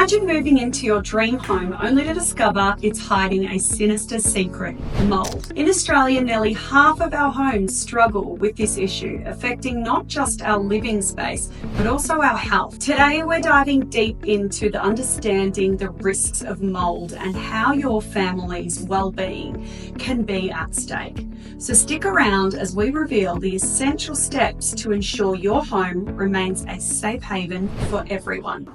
Imagine moving into your dream home only to discover it's hiding a sinister secret: mould. In Australia, nearly half of our homes struggle with this issue, affecting not just our living space, but also our health. Today, we're diving deep into the understanding the risks of mould and how your family's well-being can be at stake. So stick around as we reveal the essential steps to ensure your home remains a safe haven for everyone.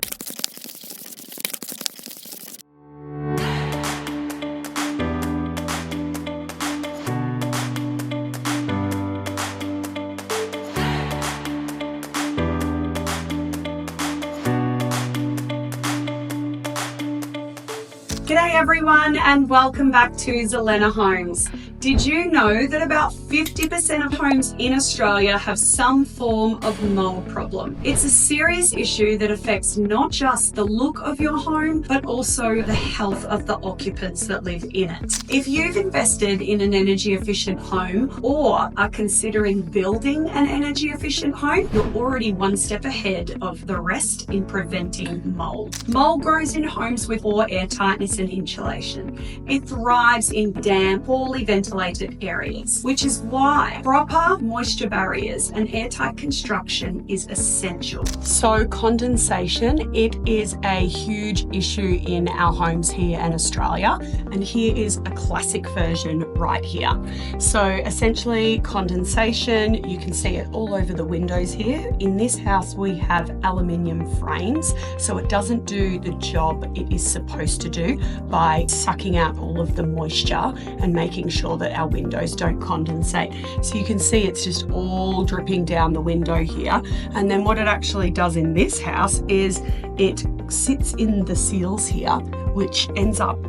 G'day everyone and welcome back to Zelena Homes. Did you know that about 50% of homes in Australia have some form of mould problem? It's a serious issue that affects not just the look of your home, but also the health of the occupants that live in it. If you've invested in an energy efficient home or are considering building an energy efficient home, you're already one step ahead of the rest in preventing mould. Mould grows in homes with poor airtightness and insulation. It thrives in damp, poorly ventilated areas, which is why proper moisture barriers and airtight construction is essential. So condensation, it is a huge issue in our homes here in Australia, and here is a classic version right here. So essentially condensation, you can see it all over the windows here. In this house we have aluminium frames, so it doesn't do the job it is supposed to do by sucking out all of the moisture and making sure that our windows don't condensate. So you can see it's just all dripping down the window here. And then what it actually does in this house is it sits in the seals here, which ends up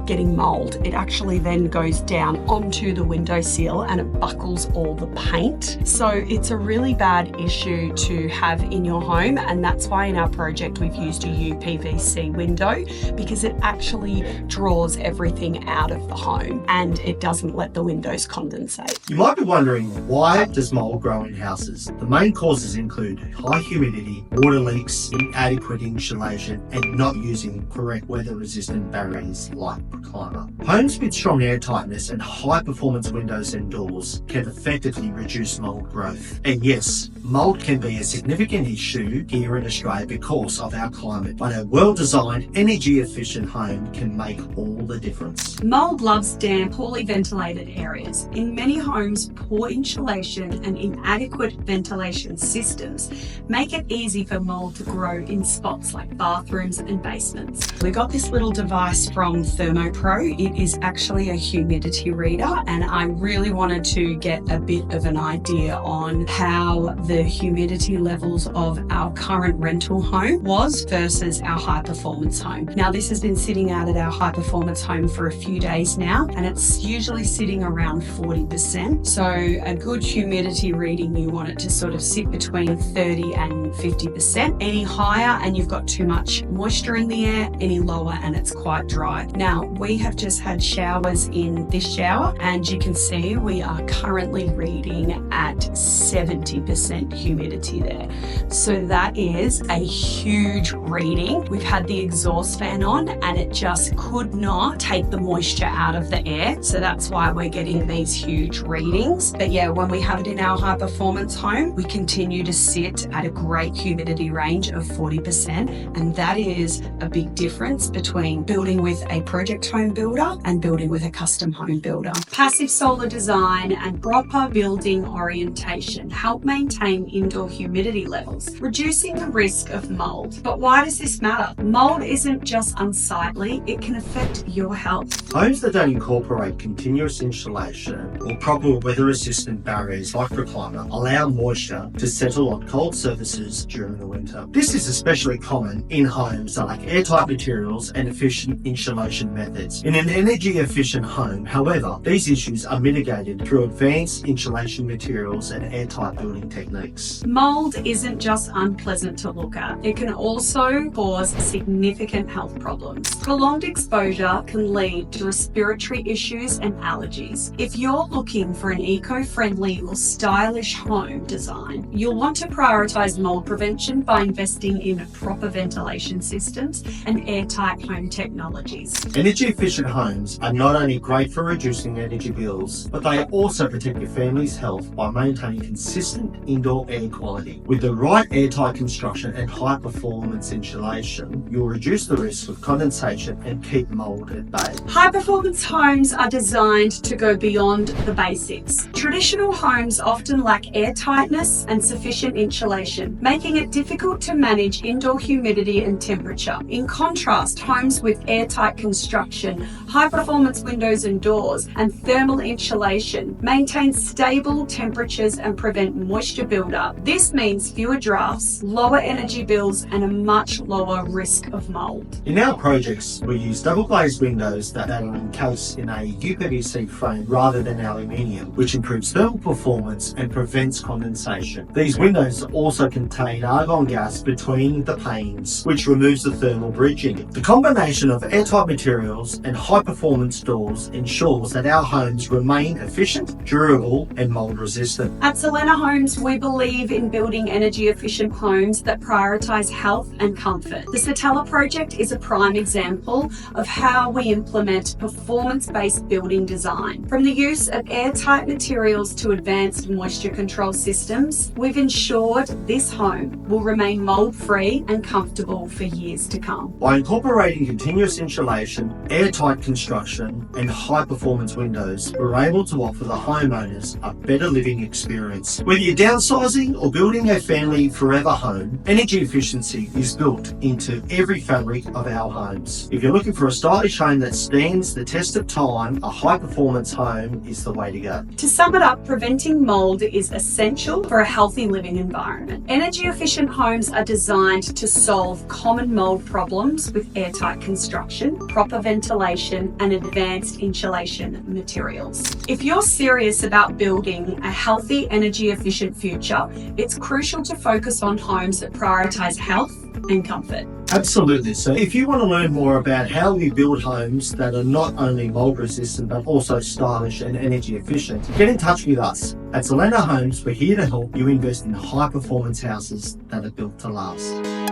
getting mould. It actually then goes down onto the window sill and it buckles all the paint. So it's a really bad issue to have in your home, and that's why in our project we've used a UPVC window, because it actually draws everything out of the home and it doesn't let the windows condensate. You might be wondering, why does mould grow in houses? The main causes include high humidity, water leaks, inadequate insulation, and not using correct weather-resistant barriers like Recliner. Homes with strong air tightness and high performance windows and doors can effectively reduce mould growth. And yes, mould can be a significant issue here in Australia because of our climate, but a well-designed, energy efficient home can make all the difference. Mould loves damp, poorly ventilated areas. In many homes, poor insulation and inadequate ventilation systems make it easy for mould to grow in spots like bathrooms and basements. We got this little device from ThermoPro. It is actually a humidity reader, and I really wanted to get a bit of an idea on how the humidity levels of our current rental home was versus our high performance home. Now this has been sitting out at our high performance home for a few days now, and it's usually sitting around 40%. So a good humidity reading, you want it to sort of sit between 30 and 50%. Any higher and you've got too much moisture in the air, any lower and it's quite dry. Now, we have just had showers in this shower, and you can see we are currently reading at 70% humidity there. So that is a huge reading. We've had the exhaust fan on and it just could not take the moisture out of the air. So that's why we're getting these huge readings. But yeah, when we have it in our high performance home, we continue to sit at a great humidity range of 40%. And that is a big difference between building with a project home builder and building with a custom home builder. Passive solar design and proper building orientation help maintain indoor humidity levels, reducing the risk of mould. But why does this matter? Mould isn't just unsightly, it can affect your health. Homes that don't incorporate continuous insulation or proper weather-resistant barriers like Recliner allow moisture to settle on cold surfaces during the winter. This is especially common in homes that lack airtight materials and efficient insulation insulation methods. In an energy efficient home, however, these issues are mitigated through advanced insulation materials and airtight building techniques. Mould isn't just unpleasant to look at, it can also cause significant health problems. Prolonged exposure can lead to respiratory issues and allergies. If you're looking for an eco-friendly or stylish home design, you'll want to prioritise mould prevention by investing in proper ventilation systems and airtight home technologies. Energy efficient homes are not only great for reducing energy bills, but they also protect your family's health by maintaining consistent indoor air quality. With the right airtight construction and high performance insulation, you'll reduce the risk of condensation and keep mould at bay. High performance homes are designed to go beyond the basics. Traditional homes often lack airtightness and sufficient insulation, making it difficult to manage indoor humidity and temperature. In contrast, homes with airtight construction, high performance windows and doors, and thermal insulation maintain stable temperatures and prevent moisture buildup. This means fewer drafts, lower energy bills, and a much lower risk of mould. In our projects, we use double glazed windows that are encased in a UPVC frame rather than aluminium, which improves thermal performance and prevents condensation. These windows also contain argon gas between the panes, which removes the thermal bridging. The combination of airtight materials and high performance doors ensures that our homes remain efficient, durable, and mould resistant. At Zelena Homes, we believe in building energy efficient homes that prioritise health and comfort. The Satella project is a prime example of how we implement performance-based building design. From the use of airtight materials to advanced moisture control systems, we've ensured this home will remain mould-free and comfortable for years to come. By incorporating continuous insulation, airtight construction, and high-performance windows, we're able to offer the homeowners a better living experience. Whether you're downsizing or building a family forever home, energy efficiency is built into every fabric of our homes. If you're looking for a stylish home that stands the test of time, a high-performance home is the way to go. To sum it up, preventing mould is essential for a healthy living environment. Energy efficient homes are designed to solve common mould problems with airtight construction, proper ventilation, and advanced insulation materials. If you're serious about building a healthy, energy efficient future, it's crucial to focus on homes that prioritise health and comfort. Absolutely. So if you want to learn more about how we build homes that are not only mould resistant but also stylish and energy efficient, get in touch with us. At Zelena Homes, we're here to help you invest in high performance houses that are built to last.